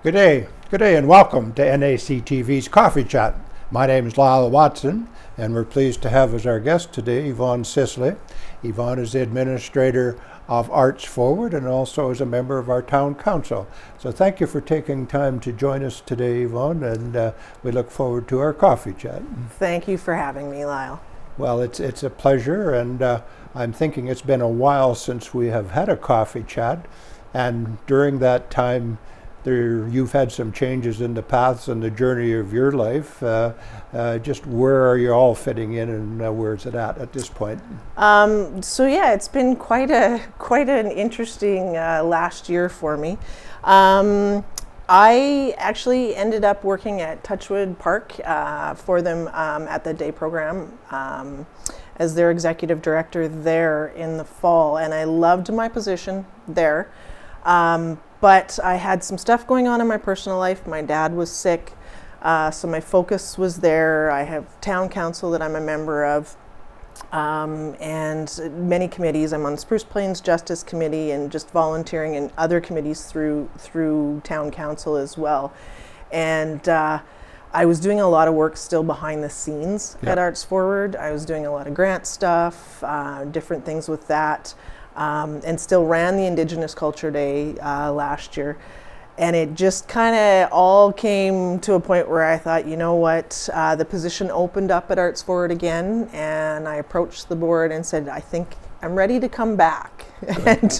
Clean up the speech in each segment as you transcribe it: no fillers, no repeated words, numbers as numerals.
Good day, and welcome to NACTV's Coffee Chat. My name is Lyle Watson, and we're pleased to have as our guest today Yvonne Sisley. Yvonne is the administrator of ArtsForward and also is a member of our town council. So thank you for taking time to join us today, Yvonne, and we look forward to our coffee chat. Thank you for having me, Lyle. Well, it's a pleasure, and I'm thinking it's been a while since we have had a coffee chat, and during that time you've had some changes in the paths and the journey of your life. Just where are you all fitting in, and where is it at this point? So yeah, it's been quite an interesting last year for me. I actually ended up working at Touchwood Park for them at the day program as their executive director there in the fall, and I loved my position there. But I had some stuff going on in my personal life. My dad was sick, so my focus was there. I have town council that I'm a member of, and many committees. I'm on the Spruce Plains Justice Committee and just volunteering in other committees through town council as well. And I was doing a lot of work still behind the scenes at ArtsForward. I was doing a lot of grant stuff, different things with that. And still ran the Indigenous Culture Day last year. And it just kind of all came to a point where I thought, you know what, the position opened up at ArtsForward again, and I approached the board and said, I think I'm ready to come back. And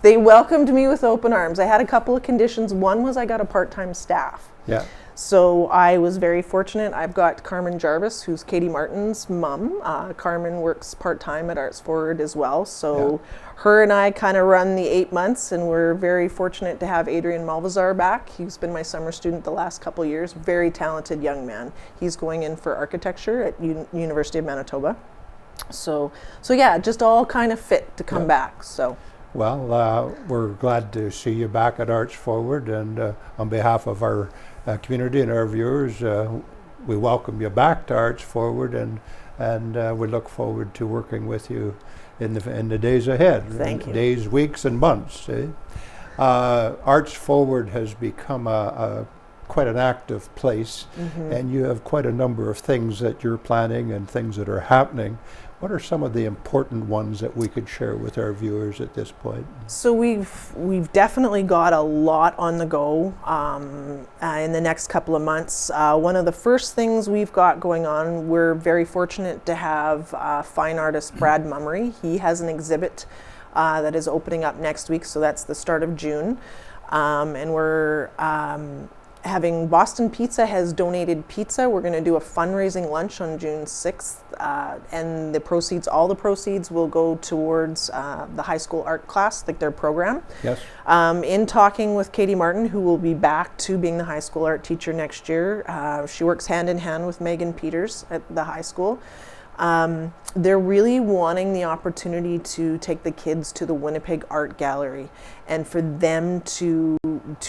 they welcomed me with open arms. I had a couple of conditions. One was I got a part-time staff. Yeah. So I was very fortunate. I've got Carmen Jarvis, who's Katie Martin's mom. Carmen works part-time at ArtsForward as well. So her and I kind of run the 8 months, and we're very fortunate to have Adrian Malvazar back. He's been my summer student the last couple of years. Very talented young man. He's going in for architecture at University of Manitoba. So yeah, just all kind of fit to come back. So. Well, we're glad to see you back at ArtsForward, and on behalf of our community and our viewers, we welcome you back to ArtsForward, and we look forward to working with you in the days ahead. Thank you. Days, weeks, and months. ArtsForward has become quite an active place, and you have quite a number of things that you're planning and things that are happening. What are some of the important ones that we could share with our viewers at this point? So we've definitely got a lot on the go in the next couple of months. One of the first things we've got going on, we're very fortunate to have fine artist Brad Mummery. He has an exhibit that is opening up next week, so that's the start of June. And we're having Boston Pizza has donated pizza. We're going to do a fundraising lunch on June 6th, and all the proceeds will go towards the high school art class, like their program. Yes. In talking with Katie Martin, who will be back to being the high school art teacher next year, she works hand in hand with Megan Peters at the high school. They're really wanting the opportunity to take the kids to the Winnipeg Art Gallery and for them to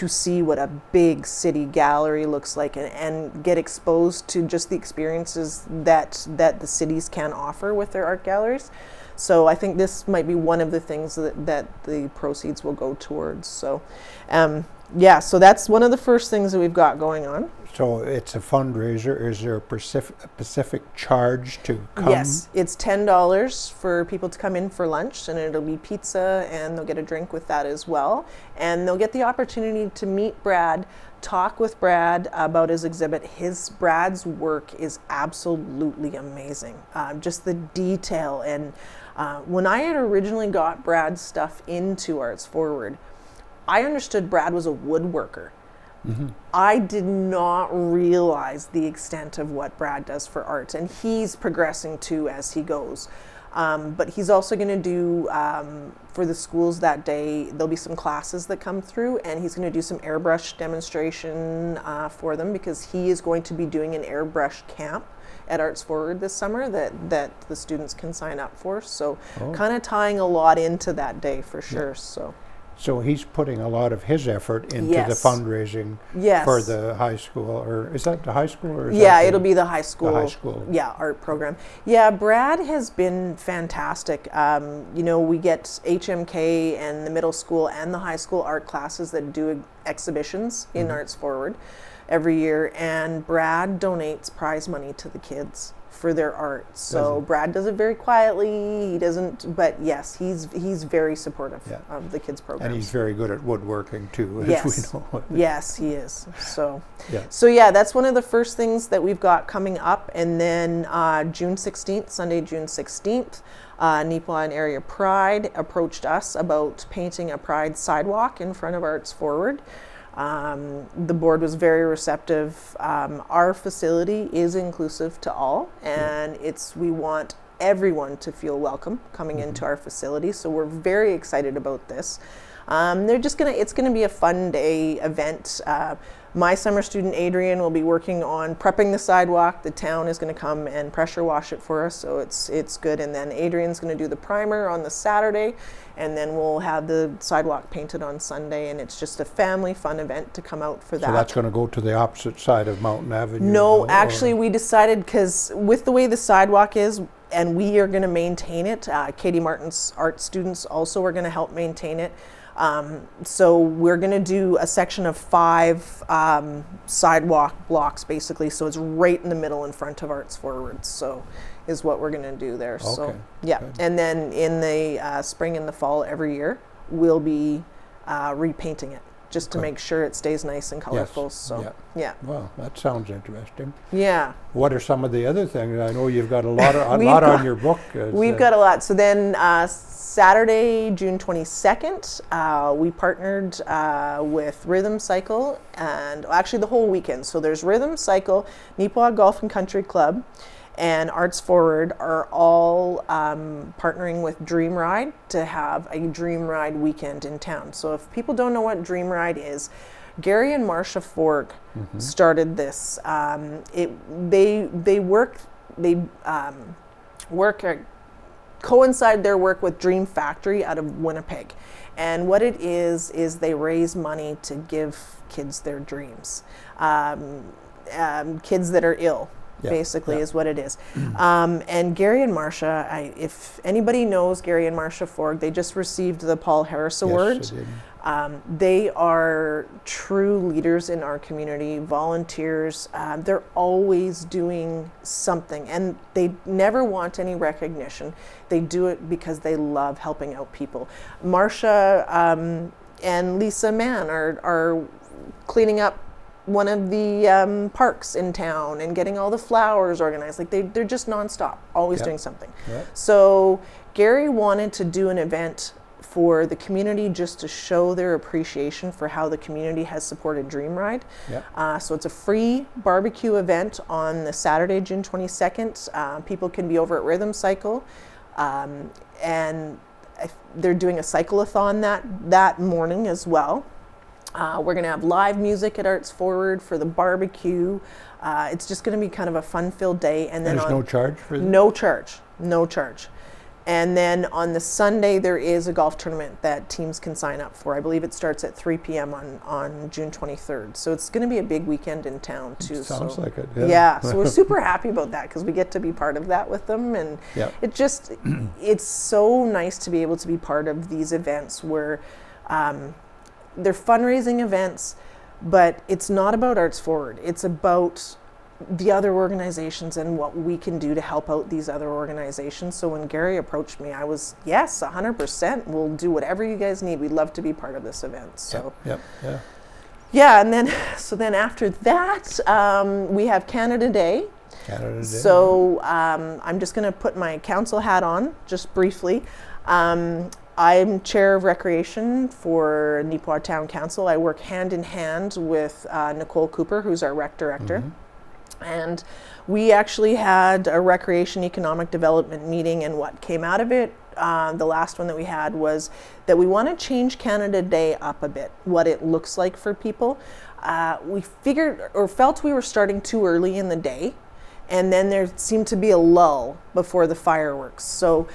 see what a big city gallery looks like and get exposed to just the experiences that the cities can offer with their art galleries. So I think this might be one of the things that the proceeds will go towards. So so that's one of the first things that we've got going on. So it's a fundraiser. Is there a specific charge to come? Yes, it's $10 for people to come in for lunch, and it'll be pizza, and they'll get a drink with that as well. And they'll get the opportunity to meet Brad, talk with Brad about his exhibit. Brad's work is absolutely amazing. Just the detail. And when I had originally got Brad's stuff into ArtsForward, I understood Brad was a woodworker. I did not realize the extent of what Brad does for art, and he's progressing too as he goes. But he's also going to do, for the schools that day, there'll be some classes that come through, and he's going to do some airbrush demonstration for them, because he is going to be doing an airbrush camp at ArtsForward this summer that the students can sign up for. So kind of tying a lot into that day for sure. So. So he's putting a lot of his effort into Yes. the fundraising Yes. for the high school, or is that the high school? Or is Yeah, that it'll be the high school. high school. Yeah, art program. Yeah, Brad has been fantastic. You know, we get HMK and the middle school and the high school art classes that do exhibitions in ArtsForward every year, and Brad donates prize money to the kids for their art. So Brad does it very quietly. He doesn't, but yes, he's very supportive of the kids program. And he's very good at woodworking too, as Yes. we know. Yes, he is. So, Yeah. so yeah, that's one of the first things that we've got coming up. And then June 16th, Sunday, June 16th, Neepawa and Area Pride approached us about painting a Pride sidewalk in front of ArtsForward. The board was very receptive. Our facility is inclusive to all, and we want everyone to feel welcome coming into our facility. So we're very excited about this. It's gonna be a fun day event. My summer student Adrian will be working on prepping the sidewalk. The town is going to come and pressure wash it for us, so it's good. And then Adrian's going to do the primer on the Saturday, and then we'll have the sidewalk painted on Sunday. And it's just a family fun event to come out for that. So that's going to go to the opposite side of Mountain Avenue? No, actually, we decided, because with the way the sidewalk is, and we are going to maintain it. Katie Martin's art students also are going to help maintain it. So we're going to do a section of 5 sidewalk blocks, basically. So it's right in the middle in front of ArtsForward. So is what we're going to do there. Okay. So yeah, Good. and then in the spring and the fall every year, we'll be repainting it just to make sure it stays nice and colorful. Yes. So yeah. Well, that sounds interesting. Yeah. What are some of the other things? I know you've got a lot on your book. We've got a lot. So then Saturday, June 22nd, we partnered with Rhythm Cycle, and actually the whole weekend. So there's Rhythm Cycle, Neepawa Golf and Country Club, and ArtsForward are all partnering with Dream Ride to have a Dream Ride weekend in town. So if people don't know what Dream Ride is, Gary and Marcia Forg started this. Coincide their work with Dream Factory out of Winnipeg. And what it is they raise money to give kids their dreams. Kids that are ill, basically, is what it is. And Gary and Marcia, if anybody knows Gary and Marcia Forg, they just received the Paul Harris Award. Yes, I did. They are true leaders in our community, volunteers. They're always doing something, and they never want any recognition. They do it because they love helping out people. Marcia and Lisa Mann are cleaning up one of the parks in town and getting all the flowers organized. Like they're just nonstop, always doing something. Yep. So Gary wanted to do an event for the community just to show their appreciation for how the community has supported Dream Ride. Yep. So it's a free barbecue event on the Saturday, June 22nd. People can be over at Rhythm Cycle, and they're doing a cycle-a-thon that morning as well. We're going to have live music at ArtsForward for the barbecue. It's just going to be kind of a fun-filled day. And then there's no charge for this? No charge. And then on the Sunday, there is a golf tournament that teams can sign up for. I believe it starts at 3 p.m. on June 23rd. So it's going to be a big weekend in town, too. Sounds like it. Yeah, so we're super happy about that because we get to be part of that with them. And it's so nice to be able to be part of these events where they're fundraising events, but it's not about ArtsForward. It's about the other organizations and what we can do to help out these other organizations. So when Gary approached me, I was, yes, 100%. We'll do whatever you guys need. We'd love to be part of this event. So yeah, and then after that, we have Canada Day. So I'm just going to put my council hat on just briefly. I'm chair of recreation for Neepawa Town Council. I work hand in hand with Nicole Cooper, who's our rec director. And we actually had a recreation economic development meeting, and what came out of it, the last one that we had, was that we want to change Canada Day up a bit, what it looks like for people. We figured or felt we were starting too early in the day, and then there seemed to be a lull before the fireworks. So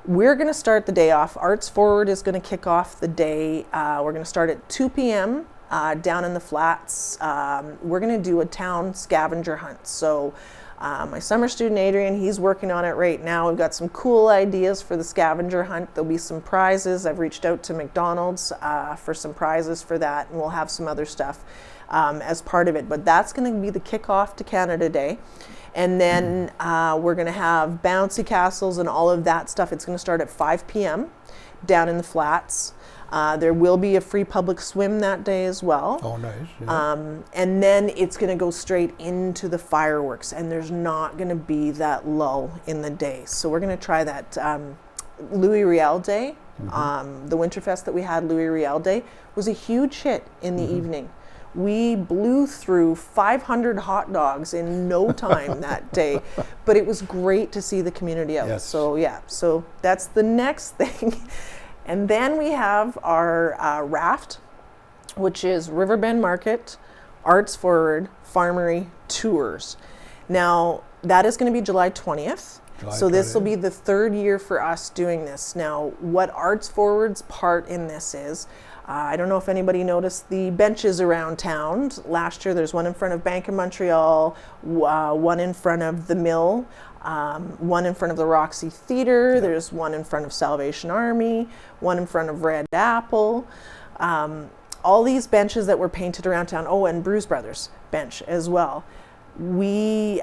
We're going to start the day off. ArtsForward is going to kick off the day. We're going to start at 2 p.m. Down in the flats. We're going to do a town scavenger hunt. So my summer student Adrian, he's working on it right now. We've got some cool ideas for the scavenger hunt. There'll be some prizes. I've reached out to McDonald's for some prizes for that, and we'll have some other stuff as part of it. But that's going to be the kickoff to Canada Day. And then we're going to have bouncy castles and all of that stuff. It's going to start at 5 p.m. down in the flats. There will be a free public swim that day as well. Oh, nice. Yeah. And then it's going to go straight into the fireworks, and there's not going to be that lull in the day. So we're going to try that Louis Riel Day. The Winterfest that we had, Louis Riel Day, was a huge hit in the evening. We blew through 500 hot dogs in no time that day, but it was great to see the community out. Yes. So yeah, so that's the next thing. And then we have our raft, which is Riverbend Market, ArtsForward, Farmery, Tours. Now, that is going to be July 20th. So this will be the third year for us doing this. Now, what ArtsForward's part in this is, I don't know if anybody noticed the benches around town. Last year there's one in front of Bank of Montreal, one in front of the Mill, one in front of the Roxy Theatre, there's one in front of Salvation Army, one in front of Red Apple. All these benches that were painted around town. Oh, and Bruce Brothers bench as well. We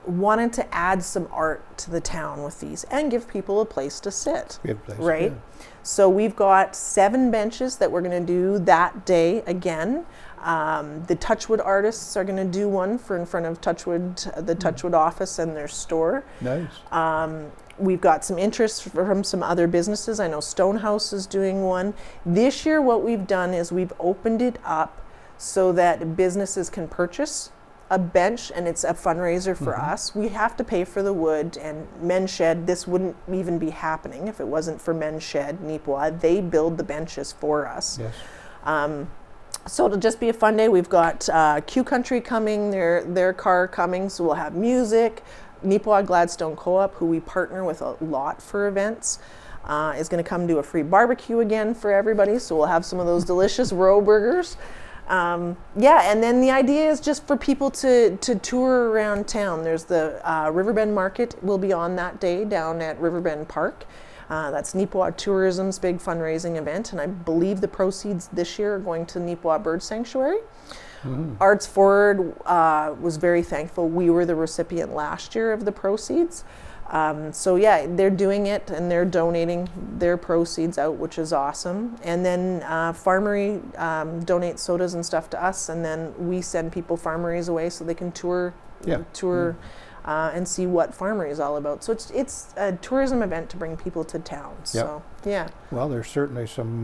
wanted to add some art to the town with these and give people a place to sit, right? Yeah. So we've got 7 benches that we're going to do that day again. The Touchwood artists are going to do one for in front of Touchwood, the Touchwood office and their store. Nice. We've got some interest from some other businesses. I know Stonehouse is doing one. This year what we've done is we've opened it up so that businesses can purchase a bench, and it's a fundraiser for us. We have to pay for the wood, and Men's Shed, this wouldn't even be happening if it wasn't for Men's Shed, Nipawin. They build the benches for us. Yes. So it'll just be a fun day. We've got Q Country coming, their car coming, so we'll have music. Nipawin Gladstone Co-op, who we partner with a lot for events, is going to come do a free barbecue again for everybody, so we'll have some of those delicious roe burgers. Yeah, and then the idea is just for people to tour around town. There's the Riverbend Market will be on that day down at Riverbend Park. That's Nipawin Tourism's big fundraising event, and I believe the proceeds this year are going to Nipawin Bird Sanctuary. ArtsForward was very thankful. We were the recipient last year of the proceeds. So yeah, they're doing it and they're donating their proceeds out, which is awesome. And then Farmery donates sodas and stuff to us, and then we send people Farmeries away so they can tour and see what Farmery is all about. So it's a tourism event to bring people to town. So yeah. Well, there's certainly some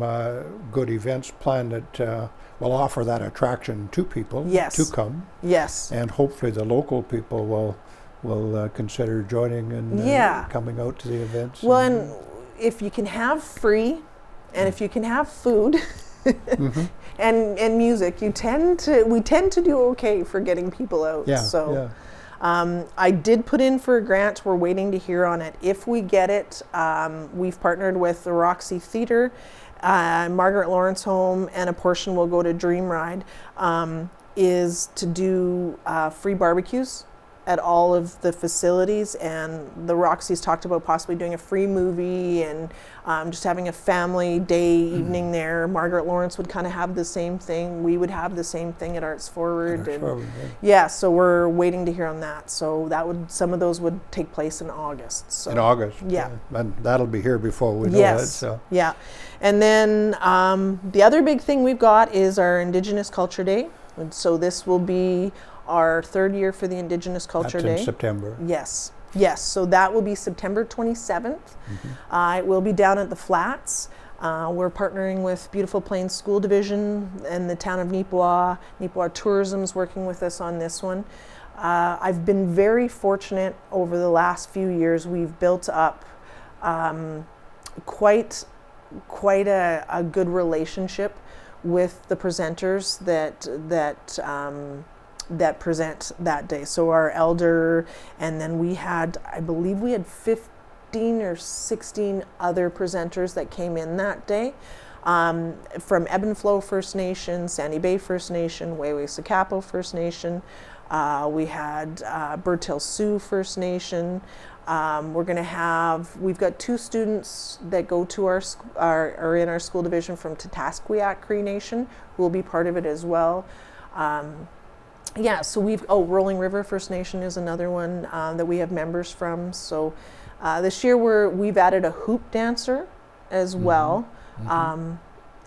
good events planned that will offer that attraction to people to come. Yes. And hopefully the local people will consider joining and coming out to the events. Well, and if you can have free, and if you can have food, and music, we tend to do okay for getting people out. Yeah, so, I did put in for a grant. We're waiting to hear on it. If we get it, we've partnered with the Roxy Theatre, Margaret Lawrence Home, and a portion will go to Dream Ride, is to do free barbecues at all of the facilities, and the Roxy's talked about possibly doing a free movie and just having a family day evening there. Margaret Lawrence would kind of have the same thing. We would have the same thing at ArtsForward. Yeah, so we're waiting to hear on that. So some of those would take place in August. So. In August. Yeah. And that'll be here before we know it. So. Yeah. And then the other big thing we've got is our Indigenous Culture Day. And so this will be our third year for the Indigenous Culture Day. That's in September. Yes. So that will be September 27th. It will be down at the Flats. We're partnering with Beautiful Plains School Division and the town of Nipawin. Nipawin Tourism's working with us on this one. I've been very fortunate over the last few years. We've built up quite a good relationship with the presenters that present that day. So our elder, and then I believe we had 15 or 16 other presenters that came in that day. From Ebb and Flow First Nation, Sandy Bay First Nation, Wayway-Sakapo First Nation. We had Bertil Sioux First Nation. We've got 2 students that go to are in our school division from Tatasquiac Cree Nation, who will be part of it as well. So Rolling River First Nation is another one that we have members from. So this year we've added a hoop dancer as well.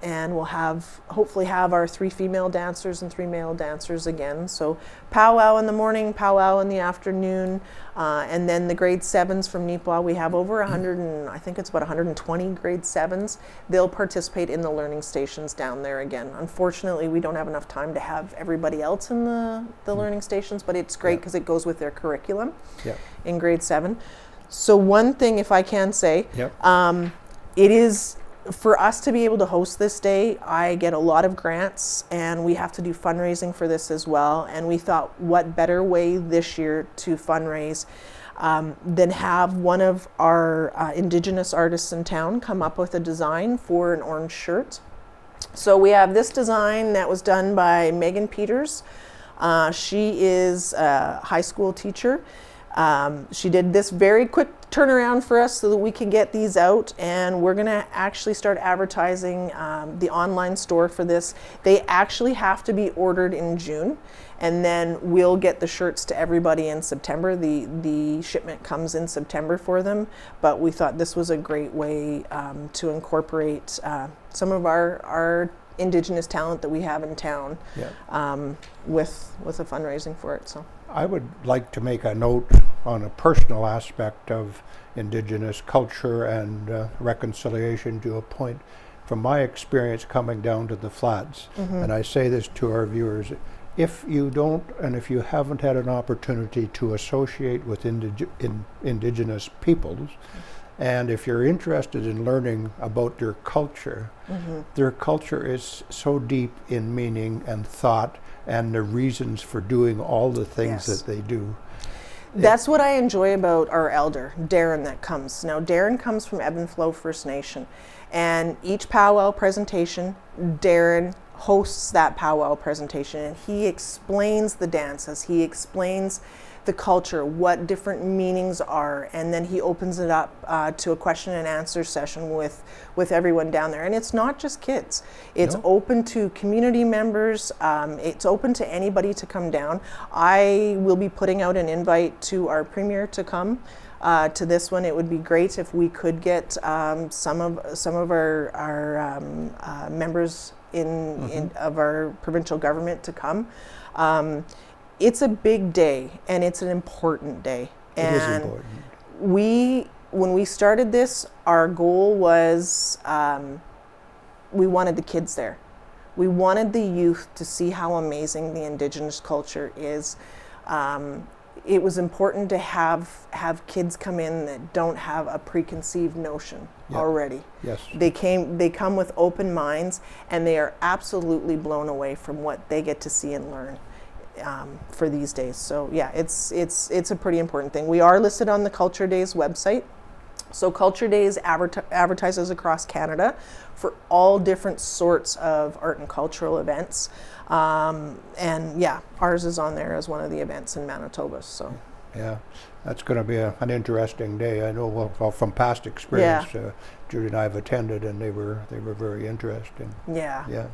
And we'll hopefully have our 3 female dancers and 3 male dancers again. So powwow in the morning, powwow in the afternoon, and then the grade 7s from Neepawa. We have over 100 I think it's about 120 grade 7s. They'll participate in the learning stations down there again. Unfortunately, we don't have enough time to have everybody else in the learning stations, but it's great because it goes with their curriculum in grade 7. So one thing, if I can say, it is, for us to be able to host this day, I get a lot of grants and we have to do fundraising for this as well. And we thought, what better way this year to fundraise than have one of our Indigenous artists in town come up with a design for an orange shirt. So we have this design that was done by Megan Peters. She is a high school teacher. She did this very quick turnaround for us so that we can get these out, and we're going to actually start advertising the online store for this. They actually have to be ordered in June, and then we'll get the shirts to everybody in September. The shipment comes in September for them, but we thought this was a great way to incorporate some of our Indigenous talent that we have in town with a fundraising for it. So I would like to make a note on a personal aspect of Indigenous culture and reconciliation to a point from my experience coming down to the flats. And I say this to our viewers: if you don't, and if you haven't had an opportunity to associate with Indigenous peoples, and if you're interested in learning about their culture is so deep in meaning and thought and the reasons for doing all the things that they do. That's what I enjoy about our elder, Darren, that comes. Now, Darren comes from Ebb and Flow First Nation, and each powwow presentation, Darren hosts that powwow presentation, and he explains the dances, he explains the culture, what different meanings are, and then he opens it up to a question and answer session with everyone down there. And it's not just kids. It's open to community members. It's open to anybody to come down. I will be putting out an invite to our premier to come to this one. It would be great if we could get some of our members of our provincial government to come. It's a big day, and it's an important day. It is important. When we started this, our goal was we wanted the kids there. We wanted the youth to see how amazing the Indigenous culture is. It was important to have kids come in that don't have a preconceived notion already. Yes. They come with open minds, and they are absolutely blown away from what they get to see and learn for these days. So yeah, it's a pretty important thing. We are listed on the Culture Days website. So Culture Days advertises across Canada for all different sorts of art and cultural events. And yeah, ours is on there as one of the events in Manitoba. So yeah, that's going to be an interesting day. I know well from past experience. Judy and I have attended, and they were very interesting. Yeah.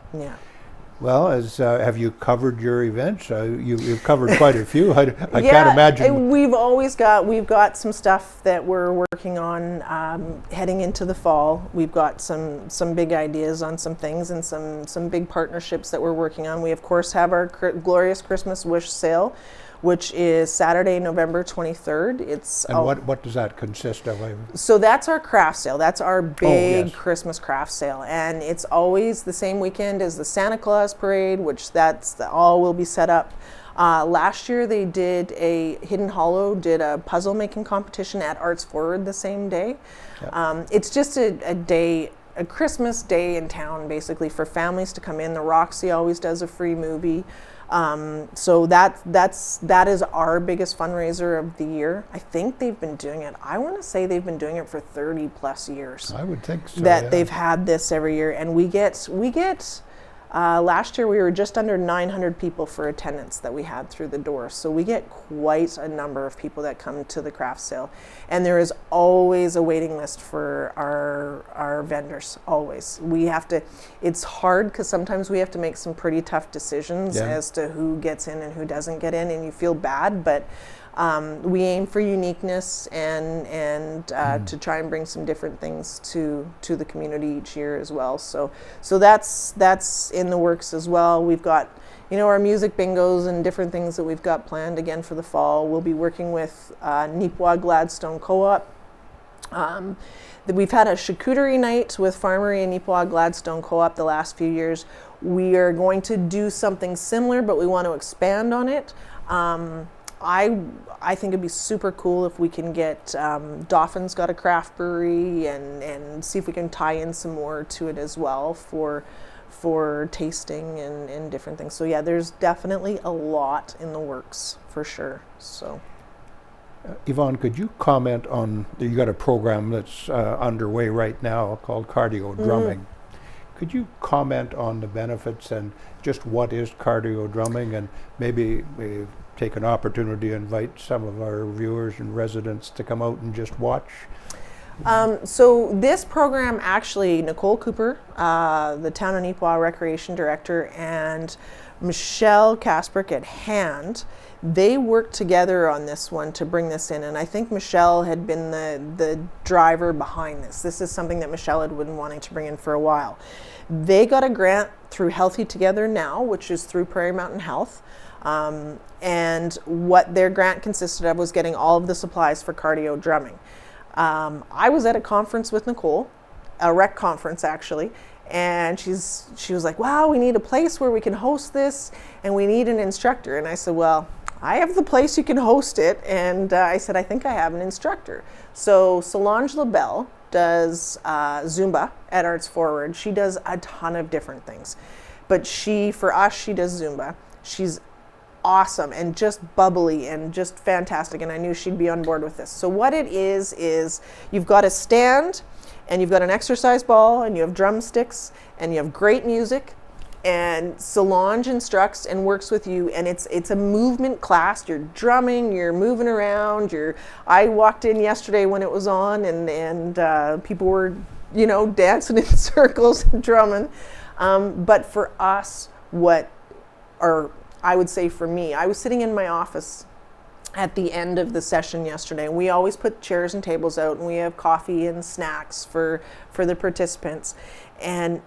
Well, have you covered your events? You've covered quite a few. I can't imagine. We've got some stuff that we're working on heading into the fall. We've got some big ideas on some things and some big partnerships that we're working on. We of course have our Glorious Christmas Wish Sale, which is Saturday, November 23rd. What does that consist of? So that's our craft sale. That's our big Christmas craft sale. And it's always the same weekend as the Santa Claus Parade, which all will be set up. Last year they did Hidden Hollow did a puzzle making competition at ArtsForward the same day. Yep. It's just a Christmas day in town, basically, for families to come in. The Roxy always does a free movie. So that is our biggest fundraiser of the year. I think they've been doing it. I want to say they've been doing it for 30 plus years. I would think so. That yeah. they've had this every year, and we get. Last year we were just under 900 people for attendance that we had through the door. So we get quite a number of people that come to the craft sale, and there is always a waiting list for our vendors. Always, we have to. It's hard because sometimes we have to make some pretty tough decisions as to who gets in and who doesn't get in, and you feel bad, but. We aim for uniqueness and to try and bring some different things to the community each year as well. So that's in the works as well. We've got our music bingos and different things that we've got planned again for the fall. We'll be working with Neepawa Gladstone Co-op. We've had a charcuterie night with Farmery and Neepawa Gladstone Co-op the last few years. We are going to do something similar, but we want to expand on it. I think it'd be super cool if we can get Doffin's got a craft brewery and see if we can tie in some more to it as well for tasting and different things. So yeah, there's definitely a lot in the works for sure. So Yvonne, could you comment on, you got a program that's underway right now called cardio drumming. Could you comment on the benefits and just what is cardio drumming, and maybe we take an opportunity to invite some of our viewers and residents to come out and just watch? So this program, actually, Nicole Cooper, the Town of Neepawa Recreation Director, and Michelle Kasprick at Hand, they worked together on this one to bring this in, and I think Michelle had been the driver behind this. This is something that Michelle had been wanting to bring in for a while. They got a grant through Healthy Together Now, which is through Prairie Mountain Health. And what their grant consisted of was getting all of the supplies for cardio drumming. I was at a conference with Nicole, a rec conference actually, and she was like, wow, we need a place where we can host this and we need an instructor. And I said, well, I have the place you can host it. And I said, I think I have an instructor. So Solange LaBelle does Zumba at ArtsForward. She does a ton of different things, but for us, she does Zumba. She's awesome and just bubbly and just fantastic, and I knew she'd be on board with this. So what it is you've got a stand and you've got an exercise ball and you have drumsticks and you have great music, and Solange instructs and works with you, and it's a movement class. You're drumming, you're moving around. I walked in yesterday when it was on, and people were dancing in circles and drumming. But for us, I would say for me, I was sitting in my office at the end of the session yesterday, and we always put chairs and tables out, and we have coffee and snacks for the participants. And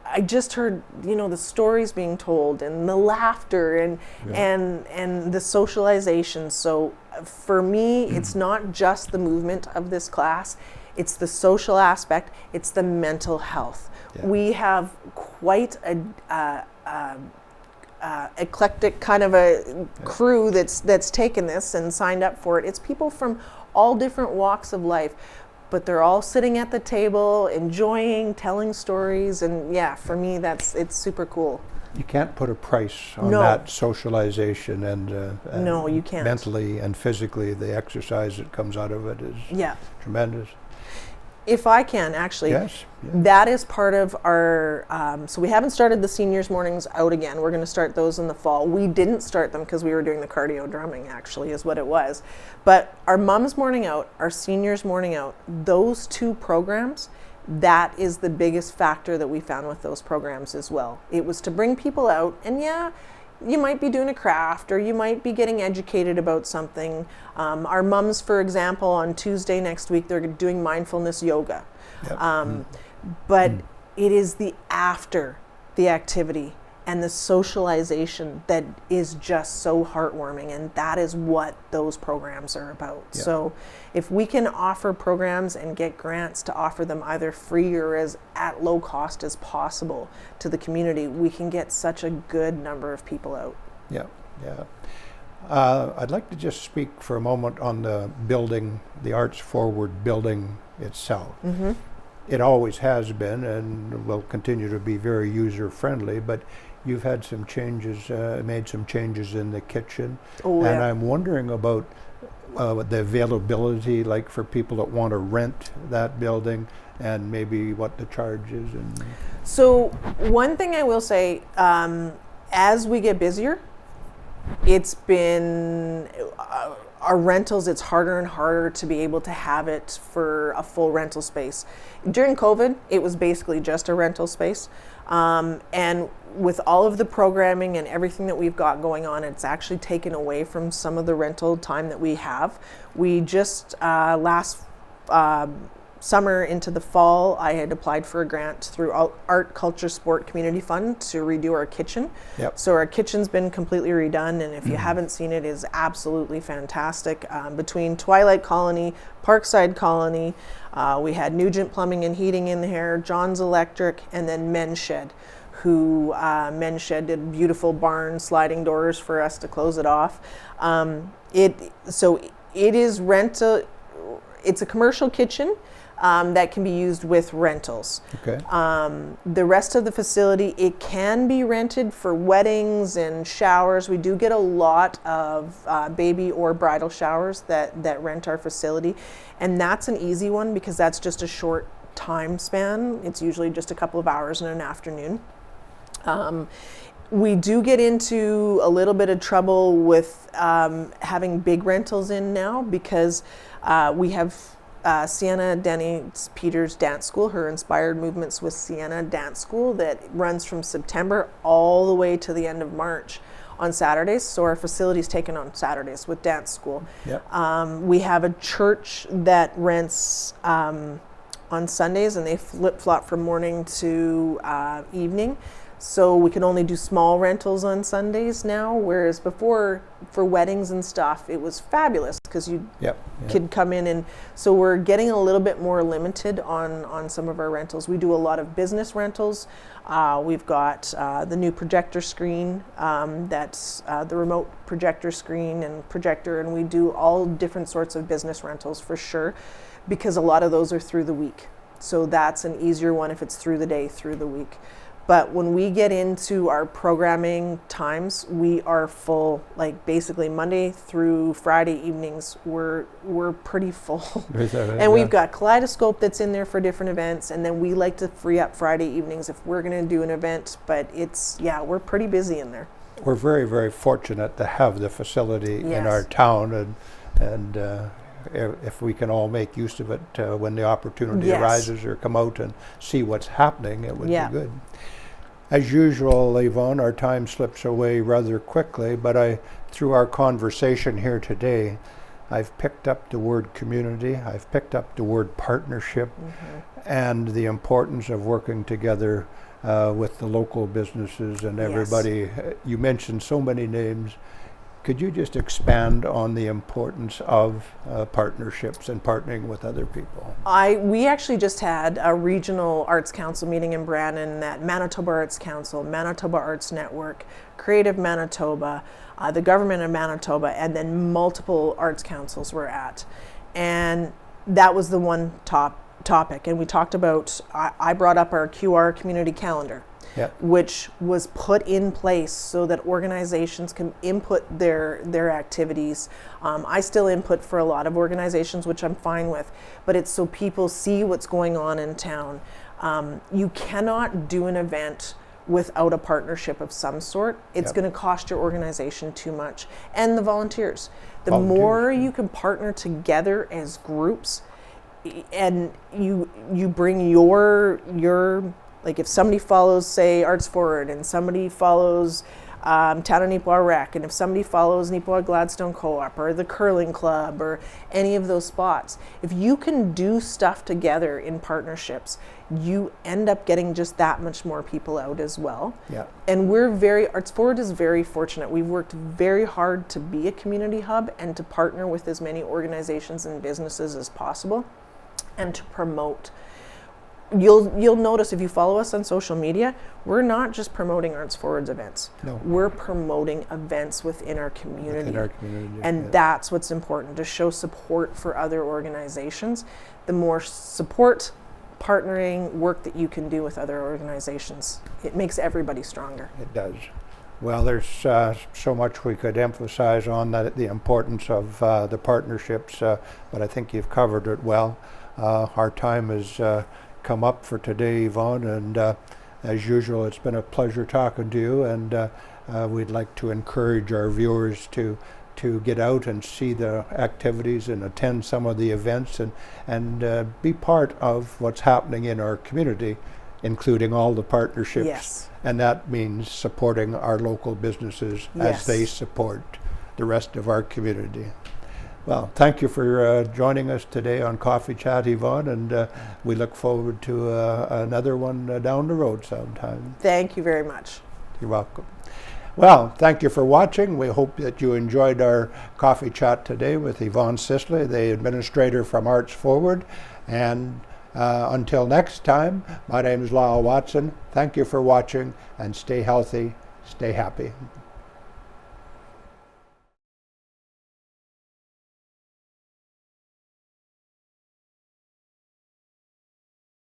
I just heard, the stories being told and the laughter and the socialization. So for me, it's not just the movement of this class, it's the social aspect, it's the mental health. Yeah. We have quite a eclectic kind of a crew that's taken this and signed up for it. It's people from all different walks of life, but they're all sitting at the table, enjoying, telling stories, and for me, it's super cool. You can't put a price on that socialization and no, you can't. Mentally and physically, the exercise that comes out of it is tremendous. If I can, actually, yes, that is part of our, so we haven't started the seniors mornings out again. We're going to start those in the fall. We didn't start them because we were doing the cardio drumming, actually, is what it was. But our mom's morning out, our seniors morning out, those two programs, that is the biggest factor that we found with those programs as well. It was to bring people out, and you might be doing a craft or you might be getting educated about something. Our mums, for example, on Tuesday next week, they're doing mindfulness yoga. Yep. But it is the after the activity and the socialization that is just so heartwarming, and that is what those programs are about. Yep. So if we can offer programs and get grants to offer them either free or as at low cost as possible to the community, we can get such a good number of people out. Yeah. I'd like to just speak for a moment on the building, the ArtsForward building itself. Mm-hmm. It always has been and will continue to be very user-friendly, but you've had some changes, made some changes in the kitchen. Oh, and yeah. I'm wondering about the availability, like for people that want to rent that building, and maybe what the charge is. And So one thing I will say, as we get busier, it's been our rentals, it's harder and harder to be able to have it for a full rental space. During COVID, it was basically just a rental space. And with all of the programming and everything that we've got going on, it's actually taken away from some of the rental time that we have. We just last summer into the fall, I had applied for a grant through Art, Culture, Sport Community Fund to redo our kitchen. Yep. So our kitchen's been completely redone, and if you haven't seen it, is absolutely fantastic. Between Twilight Colony, Parkside Colony, we had Nugent Plumbing and Heating in there, John's Electric, and then Men's Shed, who Men's Shed did beautiful barn sliding doors for us to close it off. So it is rental. It's a commercial kitchen. That can be used with rentals. okay. The rest of the facility, it can be rented for weddings and showers. We do get a lot of baby or bridal showers that rent our facility. And that's an easy one because that's just a short time span. It's usually just a couple of hours in an afternoon. We do get into a little bit of trouble with having big rentals in now because we have Sienna Denny Peters Dance School, her Inspired Movements with Sienna Dance School, that runs from September all the way to the end of March on Saturdays. So our facility is taken on Saturdays with dance school. Yep. We have a church that rents on Sundays, and they flip-flop from morning to evening. So we can only do small rentals on Sundays now, whereas before, for weddings and stuff, it was fabulous because you could come in. And so we're getting a little bit more limited on some of our rentals. We do a lot of business rentals. We've got the new projector screen, that's the remote projector screen and projector, and we do all different sorts of business rentals for sure, because a lot of those are through the week. So that's an easier one if it's through the day, through the week. But when we get into our programming times, we are full, like basically Monday through Friday evenings, we're pretty full. Is that right? And we've got Kaleidoscope that's in there for different events, and then we like to free up Friday evenings if we're gonna do an event, but we're pretty busy in there. We're very, very fortunate to have the facility in our town, and if we can all make use of it when the opportunity arises, or come out and see what's happening, it would be good. As usual, Yvonne, our time slips away rather quickly, but through our conversation here today, I've picked up the word community, I've picked up the word partnership, and the importance of working together with the local businesses and everybody. You mentioned so many names. Could you just expand on the importance of partnerships and partnering with other people? We actually just had a regional arts council meeting in Brandon that Manitoba Arts Council, Manitoba Arts Network, Creative Manitoba, the government of Manitoba, and then multiple arts councils were at. And that was the one topic. And we talked about, I brought up our QR community calendar. Which was put in place so that organizations can input their activities. I still input for a lot of organizations, which I'm fine with, but it's so people see what's going on in town. You cannot do an event without a partnership of some sort. It's going to cost your organization too much. And the volunteers. The more you can partner together as groups, and you bring your like if somebody follows, say, ArtsForward, and somebody follows Town of Neepawa Rec, and if somebody follows Neepawa Gladstone Co-op or the Curling Club or any of those spots, if you can do stuff together in partnerships, you end up getting just that much more people out as well. And ArtsForward is very fortunate. We've worked very hard to be a community hub and to partner with as many organizations and businesses as possible and to promote. You'll notice if you follow us on social media, we're not just promoting ArtsForward's events. No. We're promoting events within our community. And that's what's important, to show support for other organizations. The more support partnering work that you can do with other organizations. It makes everybody stronger. It does. Well, there's so much we could emphasize on that, the importance of the partnerships, but I think you've covered it well. Our time has come up for today, Yvonne, and as usual, it's been a pleasure talking to you, and we'd like to encourage our viewers to get out and see the activities and attend some of the events and be part of what's happening in our community, including all the partnerships. Yes. And that means supporting our local businesses as they support the rest of our community. Well, thank you for joining us today on Coffee Chat, Yvonne, and we look forward to another one down the road sometime. Thank you very much. You're welcome. Well, thank you for watching. We hope that you enjoyed our Coffee Chat today with Yvonne Sisley, the administrator from ArtsForward. And until next time, my name is Lyle Watson. Thank you for watching, and stay healthy, stay happy.